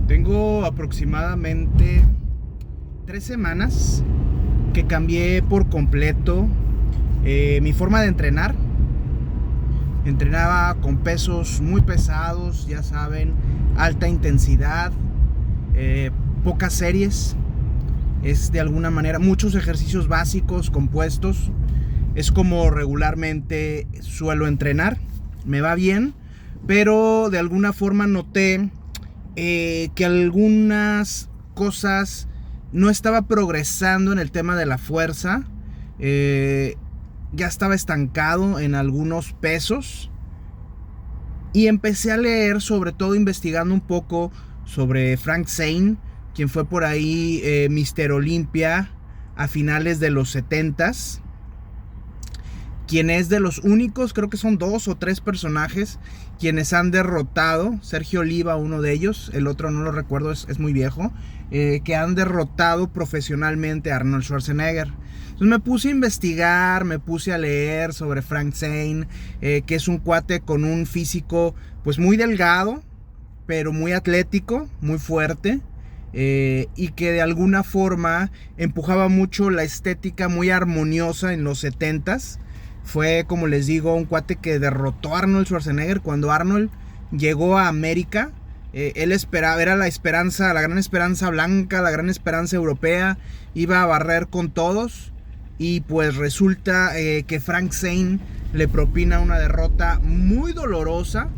Tengo aproximadamente 3 semanas que cambié por completo mi forma de entrenar. Entrenaba con pesos muy pesados, ya saben, alta intensidad, pocas series. Es de alguna manera muchos ejercicios básicos, compuestos. Es como regularmente suelo entrenar. Me va bien, pero de alguna forma noté que algunas cosas no estaba progresando en el tema de la fuerza. Ya estaba estancado en algunos pesos y empecé a leer, sobre todo investigando un poco sobre Frank Zane, quien fue por ahí Mr. Olympia a finales de los 70s, quien es de los únicos, creo que son 2 o 3 personajes quienes han derrotado, Sergio Oliva uno de ellos, el otro no lo recuerdo, es muy viejo, que han derrotado profesionalmente a Arnold Schwarzenegger. Entonces me puse a investigar, me puse a leer sobre Frank Zane, que es un cuate con un físico pues muy delgado, pero muy atlético, muy fuerte, y que de alguna forma empujaba mucho la estética muy armoniosa en los 70s. Fue, como les digo, un cuate que derrotó a Arnold Schwarzenegger. Cuando Arnold llegó a América, él esperaba, era la esperanza, la gran esperanza blanca, la gran esperanza europea, iba a barrer con todos, y pues resulta que Frank Zane le propina una derrota muy dolorosa.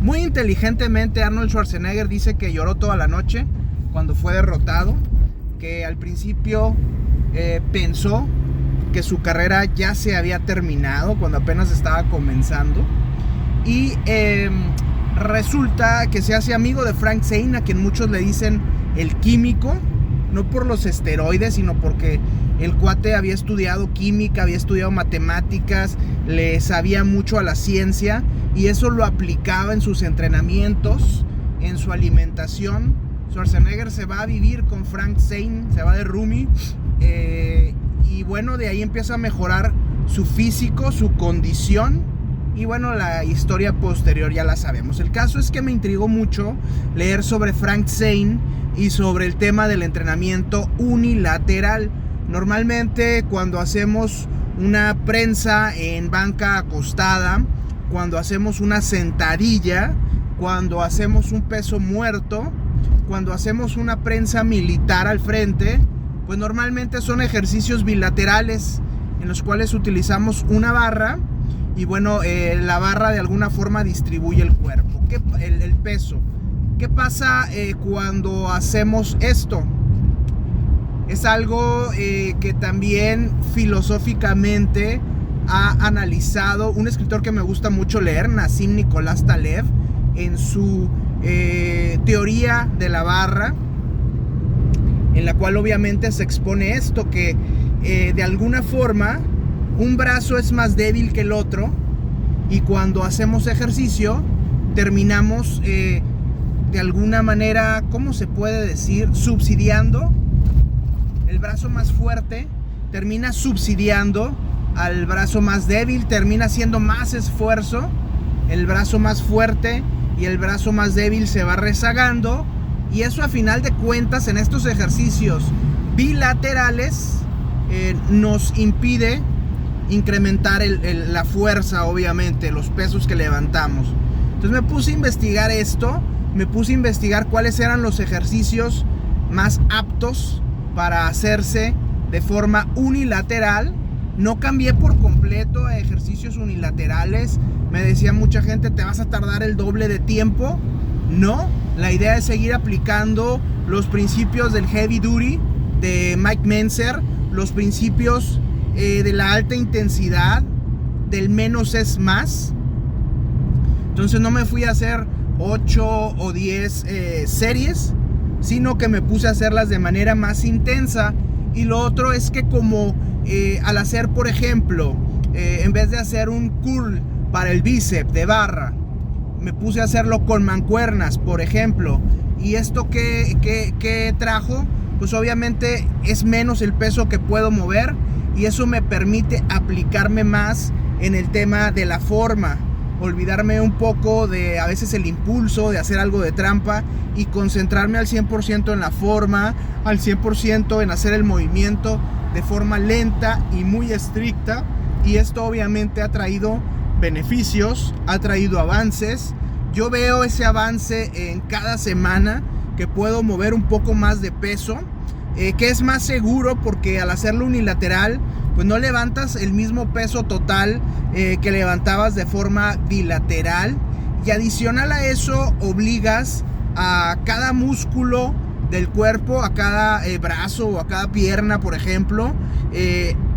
Muy inteligentemente Arnold Schwarzenegger dice que lloró toda la noche cuando fue derrotado, que al principio pensó que su carrera ya se había terminado cuando apenas estaba comenzando, y resulta que se hace amigo de Frank Zane, a quien muchos le dicen el químico, no por los esteroides, sino porque el cuate había estudiado química, había estudiado matemáticas, le sabía mucho a la ciencia, y eso lo aplicaba en sus entrenamientos, en su alimentación. Schwarzenegger se va a vivir con Frank Zane, se va de roomie, y bueno, de ahí empieza a mejorar su físico, su condición, y bueno, la historia posterior ya la sabemos. El caso es que me intrigó mucho leer sobre Frank Zane y sobre el tema del entrenamiento unilateral. Normalmente cuando hacemos una prensa en banca acostada, cuando hacemos una sentadilla, cuando hacemos un peso muerto, cuando hacemos una prensa militar al frente, pues normalmente son ejercicios bilaterales en los cuales utilizamos una barra, y bueno, la barra de alguna forma distribuye el cuerpo, el peso. ¿Qué pasa cuando hacemos esto? Es algo que también filosóficamente ha analizado un escritor que me gusta mucho leer, Nassim Nicolás Taleb, en su teoría de la barra, en la cual obviamente se expone esto, que de alguna forma un brazo es más débil que el otro, y cuando hacemos ejercicio terminamos de alguna manera, ¿cómo se puede decir?, subsidiando. El brazo más fuerte termina subsidiando al brazo más débil, termina haciendo más esfuerzo el brazo más fuerte, y el brazo más débil se va rezagando, y eso a final de cuentas en estos ejercicios bilaterales nos impide incrementar la fuerza, obviamente, los pesos que levantamos. Entonces me puse a investigar esto, me puse a investigar cuáles eran los ejercicios más aptos para hacerse de forma unilateral. No cambié por completo a ejercicios unilaterales. Me decía mucha gente, ¿te vas a tardar el doble de tiempo? No, la idea es seguir aplicando los principios del heavy duty de Mike Mentzer, los principios de la alta intensidad, del menos es más. Entonces no me fui a hacer 8 o 10 series, sino que me puse a hacerlas de manera más intensa. Y lo otro es que como al hacer, por ejemplo, en vez de hacer un curl para el bíceps de barra, me puse a hacerlo con mancuernas, por ejemplo. Y esto que trajo, pues obviamente es menos el peso que puedo mover, y eso me permite aplicarme más en el tema de la forma. olvidarme un poco de a veces el impulso de hacer algo de trampa y concentrarme al 100% en la forma, al 100% en hacer el movimiento de forma lenta y muy estricta. Y esto obviamente ha traído beneficios, ha traído avances. Yo veo ese avance en cada semana, que puedo mover un poco más de peso, que es más seguro porque al hacerlo unilateral pues no levantas el mismo peso total que levantabas de forma bilateral, y adicional a eso obligas a cada músculo del cuerpo, a cada brazo o a cada pierna, por ejemplo,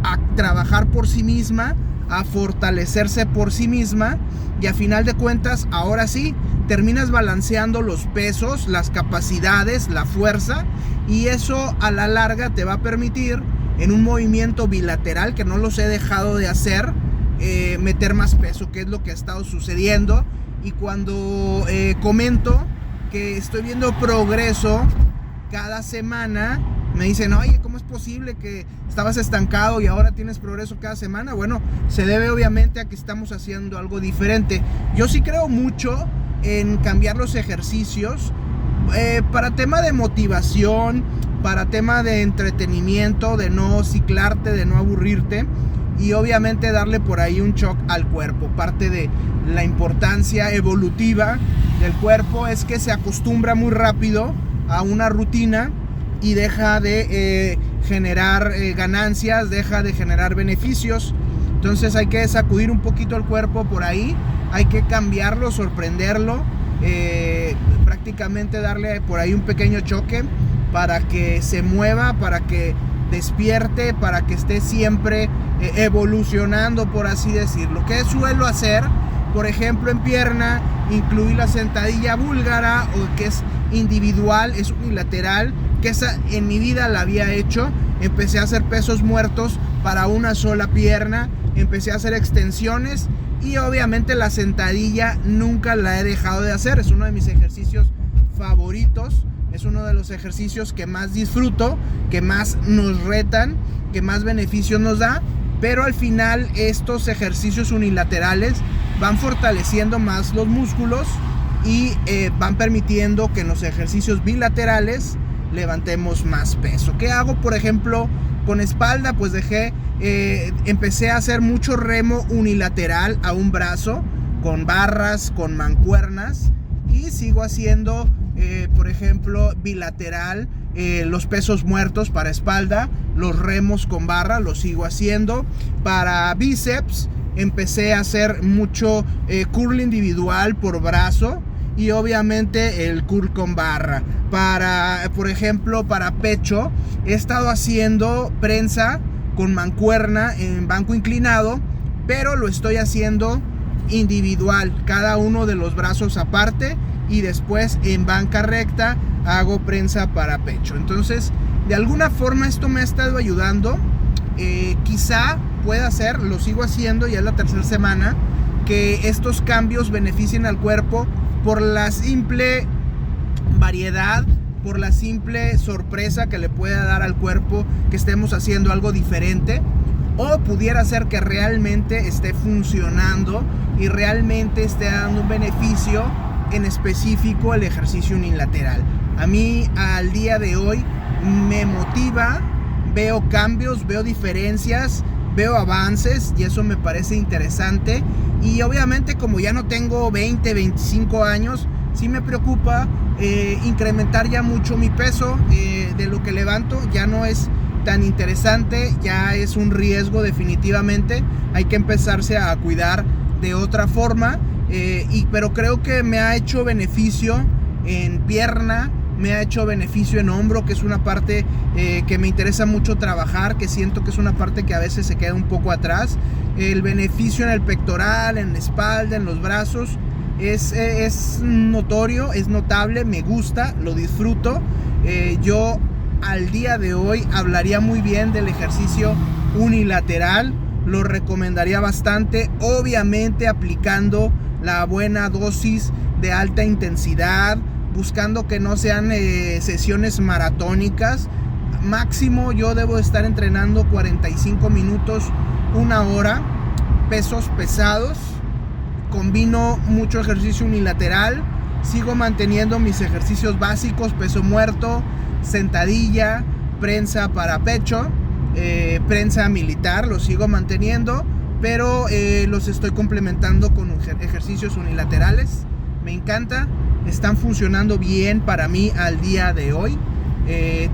a trabajar por sí misma, a fortalecerse por sí misma, y a final de cuentas ahora sí terminas balanceando los pesos, las capacidades, la fuerza, y eso a la larga te va a permitir en un movimiento bilateral, que no los he dejado de hacer, meter más peso, que es lo que ha estado sucediendo. Y cuando comento que estoy viendo progreso cada semana, me dicen, oye, ¿cómo es posible que estabas estancado y ahora tienes progreso cada semana? Bueno, se debe obviamente a que estamos haciendo algo diferente. Yo sí creo mucho en cambiar los ejercicios para tema de motivación, para tema de entretenimiento, de no ciclarte, de no aburrirte, y obviamente darle por ahí un shock al cuerpo. Parte de la importancia evolutiva del cuerpo es que se acostumbra muy rápido a una rutina y deja de generar ganancias, deja de generar beneficios. Entonces hay que sacudir un poquito el cuerpo por ahí, hay que cambiarlo, sorprenderlo, prácticamente darle por ahí un pequeño choque para que se mueva, para que despierte, para que esté siempre evolucionando, por así decirlo. ¿Qué suelo hacer? Por ejemplo, en pierna, incluir la sentadilla búlgara, o que es individual, es unilateral, que esa en mi vida la había hecho. Empecé a hacer pesos muertos para una sola pierna, empecé a hacer extensiones, y obviamente la sentadilla nunca la he dejado de hacer. Es uno de mis ejercicios favoritos, es uno de los ejercicios que más disfruto, que más nos retan, que más beneficios nos da. Pero al final estos ejercicios unilaterales van fortaleciendo más los músculos y van permitiendo que en los ejercicios bilaterales levantemos más peso. ¿Qué hago, por ejemplo, con espalda? Pues empecé a hacer mucho remo unilateral a un brazo, con barras, con mancuernas, y sigo haciendo, por ejemplo, bilateral, los pesos muertos para espalda, los remos con barra, los sigo haciendo. Para bíceps empecé a hacer mucho curl individual por brazo, y obviamente el curl con barra. Por ejemplo, para pecho he estado haciendo prensa con mancuerna en banco inclinado, pero lo estoy haciendo individual, cada uno de los brazos aparte, y después en banca recta hago prensa para pecho. Entonces, de alguna forma esto me ha estado ayudando. Quizá pueda ser, lo sigo haciendo, ya es la tercera semana, que estos cambios beneficien al cuerpo por la simple variedad, por la simple sorpresa que le pueda dar al cuerpo que estemos haciendo algo diferente. O pudiera ser que realmente esté funcionando y realmente esté dando un beneficio en específico el ejercicio unilateral. A mí al día de hoy me motiva, veo cambios, veo diferencias, veo avances, y eso me parece interesante. Y obviamente, como ya no tengo 20, 25 años, sí me preocupa incrementar ya mucho mi peso de lo que levanto. Ya no es tan interesante, ya es un riesgo definitivamente. Hay que empezarse a cuidar de otra forma, pero creo que me ha hecho beneficio en pierna, me ha hecho beneficio en hombro, que es una parte que me interesa mucho trabajar, que siento que es una parte que a veces se queda un poco atrás. El beneficio en el pectoral, en la espalda, en los brazos es notorio, es notable, me gusta, lo disfruto. Yo al día de hoy hablaría muy bien del ejercicio unilateral, lo recomendaría bastante, obviamente aplicando la buena dosis de alta intensidad, buscando que no sean sesiones maratónicas. Máximo yo debo estar entrenando 45 minutos, una hora, pesos pesados, combino mucho ejercicio unilateral, sigo manteniendo mis ejercicios básicos, peso muerto, sentadilla, prensa para pecho, prensa militar, los sigo manteniendo, pero los estoy complementando con ejercicios unilaterales. Me encanta, están funcionando bien para mí al día de hoy.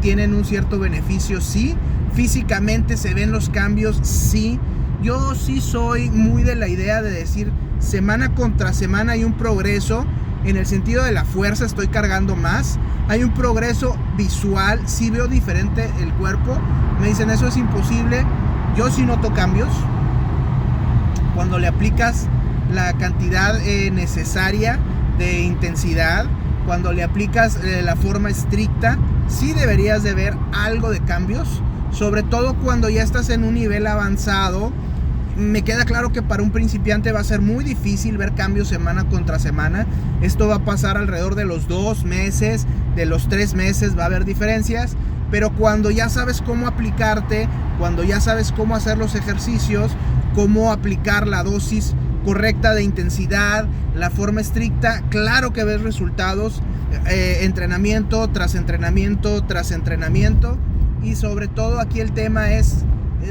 Tienen un cierto beneficio, sí. Físicamente se ven los cambios, sí. Yo sí soy muy de la idea de decir, semana contra semana hay un progreso. En el sentido de la fuerza estoy cargando más. Hay un progreso visual, sí veo diferente el cuerpo. Me dicen, eso es imposible. Yo sí noto cambios. Cuando le aplicas la cantidad necesaria de intensidad, cuando le aplicas la forma estricta, sí deberías de ver algo de cambios. Sobre todo cuando ya estás en un nivel avanzado. Me queda claro que para un principiante va a ser muy difícil ver cambios semana contra semana. Esto va a pasar alrededor de los 2 meses, de los 3 meses va a haber diferencias. Pero cuando ya sabes cómo aplicarte, cuando ya sabes cómo hacer los ejercicios, cómo aplicar la dosis correcta de intensidad, la forma estricta, claro que ves resultados, entrenamiento tras entrenamiento tras entrenamiento. Y sobre todo aquí el tema es,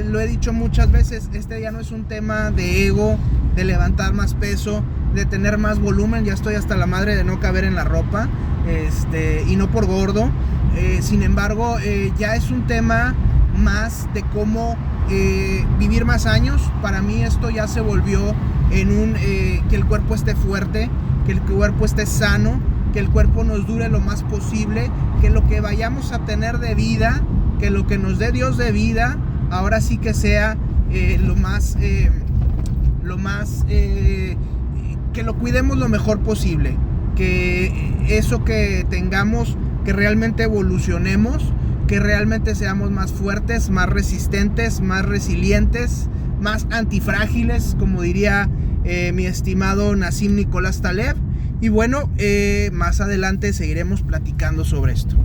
lo he dicho muchas veces, este ya no es un tema de ego, de levantar más peso, de tener más volumen. Ya estoy hasta la madre de no caber en la ropa, y no por gordo. Sin embargo, ya es un tema más de cómo vivir más años. Para mí esto ya se volvió en un que el cuerpo esté fuerte, que el cuerpo esté sano, que el cuerpo nos dure lo más posible, que lo que vayamos a tener de vida, que lo que nos dé Dios de vida, ahora sí que sea lo más que lo cuidemos lo mejor posible, que eso que tengamos, que realmente evolucionemos, que realmente seamos más fuertes, más resistentes, más resilientes, más antifrágiles, como diría mi estimado Nassim Nicolás Taleb. Y bueno, más adelante seguiremos platicando sobre esto.